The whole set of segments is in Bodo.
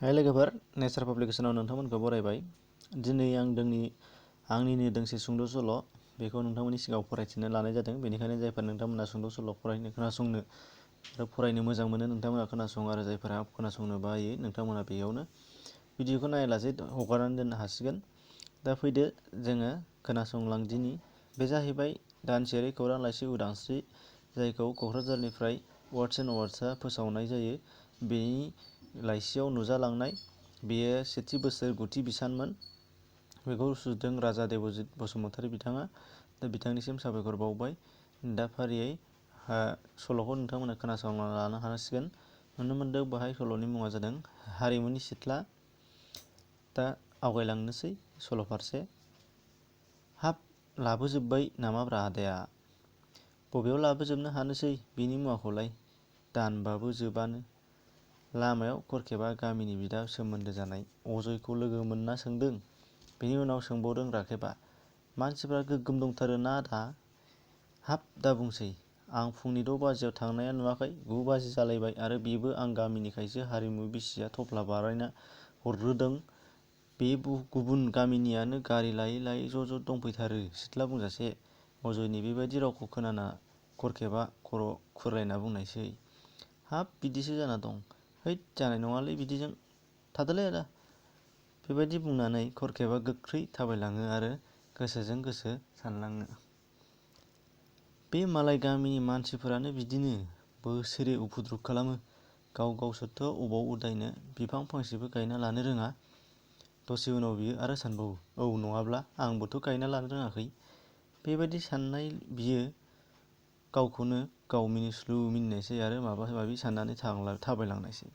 हाय लोगोफोर, नेचार पाब्लिकेसनाव नोंथांमोनखौ बरायबाय। दिनै आंनिनो दोंसे सुंद' सल' बेखौ नोंथांमोननि सिगाङाव फरायथिनो लानाय जादों। बेनिखायनो जायफोर नोंथांमोना सुंद' सल' खोनासंनो आरो फरायनो मोजां मोनो नोंथांमोना खोनासं, आरो जायफोरा खोनासंनो बायो नोंथांमोना बेयावनो भिडिअखौ नायालासे हगारनानै दोननो हासिगोन। दा फैदो जोङो खोनासंलांदिनि। बे जाहैबाय दानसेयारि खौरां लाइसि उदांस्रि, जायखौ क'क्राझारनिफ्राय वार्ड्स एन्ड अवार्ड्सआ फोसावनाय जायो। बेनि लाइसियाव नुजालांनाय बेयो सेथि बोसोर गुथि बिसानमोन। बेखौ सुजुदों राजा देबजित बसुमतारी बिथाङा। दा बिथांनिसिम साबायखर बावबाय। दा फारियै सल'खौ नोंथांमोना खोनासंना लानो हासिगोन। नुनो मोनदों बाहाय सल'नि मुङा जादों हारिमुनि सिथ्ला। दा आवगायलांनोसै सल' फारसे। हाब, लाबोजोब्बाय नामाब्रा आदाया? बबेयाव लाबोजोबनो हानोसै बिनि मुवाखौलाय, दानबाबो जोबानो। लामायाव खरखेबा गामिनि बिदा सोमोन्दो जानाय अजयखौ लोगो मोनना सोंदों। बेनि उनाव सोंबावदों राखेबा, मानसिफ्रा गोगोम दंथारो ना आदा? हाब, दा बुंसै, आं फुंनि 6 बाजियाव थांनाया नुवाखै, 9 बाजि जालायबाय, आरो बेबो आं गामिनिखायसो हारिमु बिसिया थफ्ला बानायना हरग्रोदों। बे गुबुन गामिनियानो गारि लायै लायै ज' दंफैथारो सिथ्ला बुंजासे। अजयनि बेबायदि रावखौ खोनाना खरखेबा खर' खुरलायना बुंनायसै, हाब, बिदिसो जाना दं। हैद, जानाय नङालै बिदिजों, थादोलै आदा। बेबायदि बुंनानै खरखेबा गोख्रै थाबायलाङो आरो गोसोजों गोसो सानलाङो। बे मालाय गामिनि मानसिफोरानो बिदिनो बोसोरे उफुद्रुग खालामो। गावसोरथ' अबाव उदायनो बिफां फांसेबो गायना लानो रोङा। दसे उनाव बियो आरो सानबावो, औ, नङाब्ला आंबोथ' गायना लानो रोङाखै। बेबायदि साननाय बियो गावखौनो गाव मिनिस्लु मिनिनायसै आरो माबा माबि साननानै थाबायलांनायसै।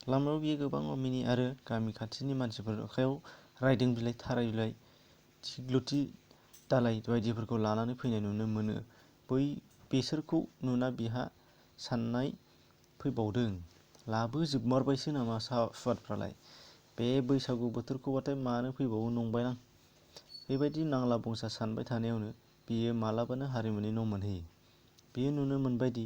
लामायाव बियो गोबां अमिनि आरो गामि खाथिनि मानसिफोर आखायाव रायदों बिलाइ, थाराय बिलाइ, थिग्लुथि दालाइ बायदिफोरखौ लानानै फैनाय नुनो मोनो। बेसोरखौ नुना बिहा साननाय फैबावदों, लाबोजोबमारबायसो नामा सुवादफ्रालाय? बे बैसागु बोथोरखौबाथाय मानो फैबावो नंबायनां। बेबायदि नांला बंसा सानबाय थानायावनो बियो मालाबानो हारिमुनि न' मोनहैयो। बियो नुनो मोनबायदि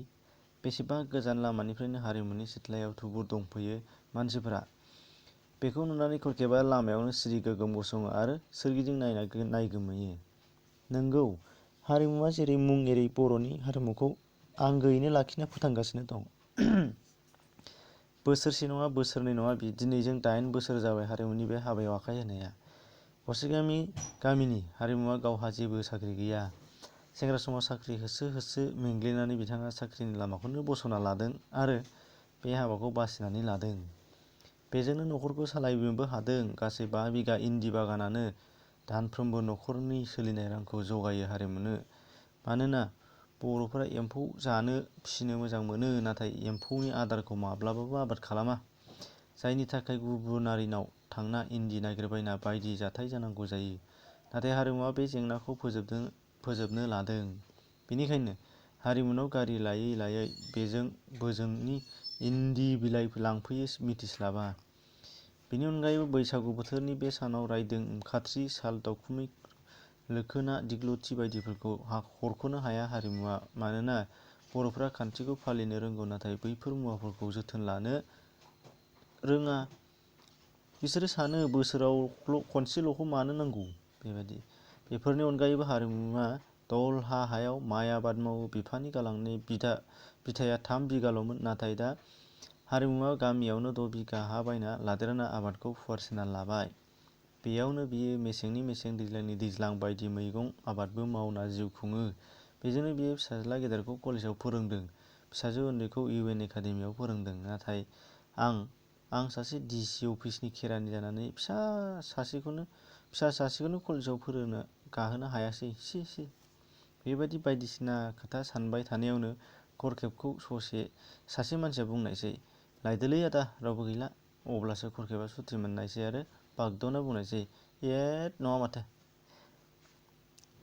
बेसेबा गोजान लामानिफ्रायनो हारिमुनि सिथ्लायाव थुबुर दंफैयो मानसिफोरा। बेखौ नुनानै खरखेबा लामायावनो सिरि गोगोम गसङो आरो सोरगिदिं नायगोमोयो। नंगौ, हारिमुवा जेरै मुं एरै बर'नि हारिमुखौ आंगोयैनो लाखिना फोथांगासिनो दं। बोसोरसे नङा, बोसोरनै नङा, दिनैजों 8 बोसोर जाबाय हारिमुनि बे हाबायाव आखाइ होनाया। गरसेगामि गामिनि हारिमुवा गावहा जेबो साख्रि गैया। सेंग्रा समाव साख्रि होसो होसो मेंग्लिनानै बिथाङा साख्रिनि लामाखौनो बसना लादों आरो बे हाबाखौ बासिनानै लादों। बेजोंनो न'खरखौ सालायनोबो हादों। गासै 5 बिगा इन्दि बागानानो दानफ्रोमबो न'खरनि सोलिनाय रांखौ जगायो हारिमुनो। मानोना बर'फोरा एम्फौ जानो फिसिनो मोजां मोनो, नाथाय एम्फौनि आदारखौ माब्लाबाबो आबाद खालामा, जायनि थाखाय गुबुनारिनाव थांना इन्दि नागिरबायना बायदि जाथाय जानांगौ जायो। नाथाय हारिमुवा बे जेंनाखौ फोजोबनो लादों। बेनिखायनो हारिमुनाव गारि लायै लायै बेजों बोजोंनि इन्दि बिलाइ लांफैयो मिथिस्लाबा। बेनि अनगायैबो बैसागु बोथोरनि बे सानाव रायदों, खाथ्रि, साल दाउखुमै, लोखोना, दिग्लुथि बायदिफोरखौ हरख'नो हाया हारिमुवा। मानोना बर'फ्रा खान्थिखौ फालिनो रोंगौ, नाथाय बैफोर मुवाफोरखौ जोथोन लानो रोङा। बिसोरो सानो बोसोराव खनसेल'खौ मानो नांगौ। बेबायदि। बेफोरनि अनगायैबो हारिमुवा दलहा हायाव माइ आबाद मावो। बिफानि गालांनाय बिथाया 3 बिगाल'मोन, नाथाय दा हारिमुवा गामियावनो 6 बिगा हा बायना लादेरना आबादखौ फुवारसिना लाबाय। बेयावनो बियो मेसेंनि मेसें, दैज्लांनि दैज्लां बायदि मैगं आबादबो मावना जिउ खुङो। बेजोंनो बियो फिसाज्ला गेदेरखौ कलेजाव फोरोंदों, फिसाजो उन्दैखौ UN एकाडेमियाव फोरोंदों। नाथाय आं सासे DC अफिसनि खेरानि जानानै फिसा सासेखौनो कलेजाव गाहोनो हायासै, सि। बेबायदि बायदिसिना खोथा सानबाय थानायावनो खरखेबखौ सासे मानसिया बुंनायसै, लायदोलै आदा, रावबो गैला। अब्लासो खरखेबा सुथि मोननायसै आरो बागदावना बुंनायसै, एद, नङा माथो।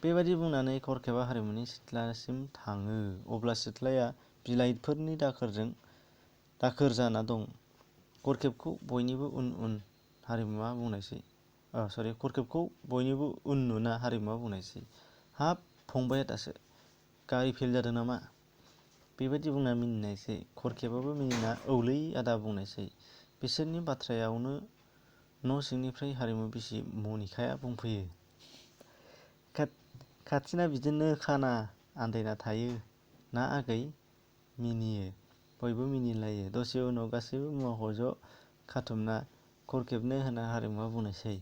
बेबायदि बुंनानै खरखेबा हारिमुनि सिथ्लासिम थाङो। अब्ला सिथ्लाया बिलाइफोरनि दाखोर जाना दं। खरखेबखौ बयनिबो उन नुना हारिमुवा बुंनायसै, हाब, फंबाया दासो गारि फेल जादों नामा? बेबायदि बुंना मिनिनायसै। खरखेबाबो मिनिना औलै आदा बुंनायसै। बिसोरनि बाथ्रायावनो न' सिंनिफ्राय हारिमु बिसि मनिकाया बुंफैयो। खाथिना बिदिनो खाना आन्दायना थायो ना आगै? मिनियो। बयबो मिनिलायो। दसे उनाव गासैबो मुवाखौ ज' खाथुमना खरखेबनो होना हारिमुआ बुंनोसै।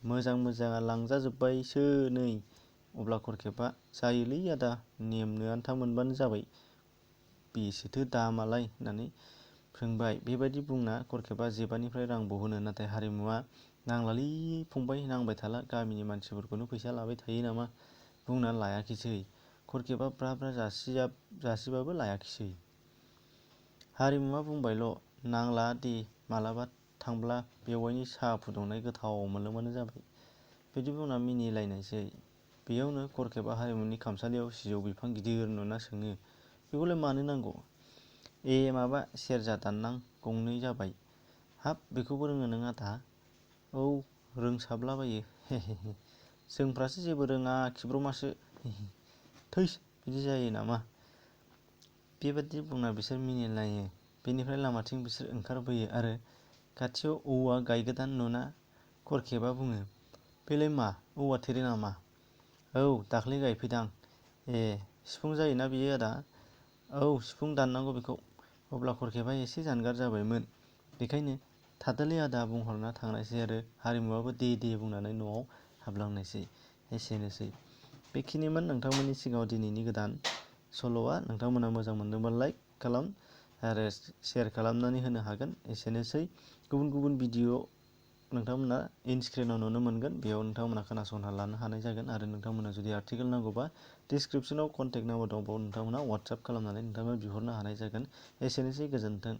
मोजां मोजाङा लांजाजोब्बायसो नै। अब्ला खरखेबा जायोलै आदा नेमनो आन्था मोनबानो जाबाय। बेसेथो दामालाय होननानै सोंबाय। बेबायदि बुंना खरखेबा जेबानिफ्राय रां बहनो। नाथाय हारिमुआ नांलालै फंबाय नांबाय थाला गामिनि मानसिफोरखौनो फैसा लाबाय थायो नामा बुंना लायाखिसै। खरखेबा ब्रा ब्रा जासिबाबो लायाखिसै। हारिमुआ बुंबायल' नांला दे मालाबा थांब्ला बेवाइनि साहा फुदुंनाय गोथाव मोनलोंबानो जाबाय। बिदि बुंना मिनिलायनायसै। बेयावनो खरखेबा हारिमुनि खामसालियाव सिजौ बिफां गिदिर नुना सोङो। बेखौलाय मानो नांगौ? ए माबा सेरजा दाननां गंनै जाबाय। हाब बेखौबो रोङो नों आदा? औ रोंसाबलाबायो हेहेहे। जोंफ्रासो जेबो रोङा खिब्रमासो थैस बिदि जायो नामा? बेबादि बुंना बिसोर मिनिलायो। बेनिफ्राय लामाथिं बिसोर ओंखारबोयो आरो खाथियाव औवा गायगोदान नुना खरखेबा बुङो। बेलाय मा औवा थेरे नामा? औ दाख्लै गायफैदां। ए सिफुं जायोना बियो आदा? औ सिफुं दाननांगौ बेखौ। अब्ला खरखेबा एसे जानगार जाबायमोन। बेखायनो थादोलै आदा बुंहरना थांनायसै आरो हारिमुआबो दे दे बुंनानै न'आव हाबलांनायसै। एसेनोसै। बेखिनिमोन नोंथांमोननि सिगाङाव दिनैनि गोदान सल'आ। नोंथांमोना मोजां मोनदोंबा लाइक खालाम आरो शेयार खालामनानै होनो हागोन। एसेनोसै। गुबुन गुबुन भिडिअ नोंथांमोना इनस्क्रिनाव नुनो मोनगोन। बेयाव नोंथांमोना खोनासंना लानो हानाय जागोन आरो नोंथांमोना जुदि आर्टिकेल नांगौबा डिसक्रिपसनाव कन्टेक्ट नाम्बार दं। बेयाव नोंथांमोना वाट्सएप खालामनानै नोंथांमोना बिहरनो हानाय जागोन। एसेनोसै गोजोन्थों।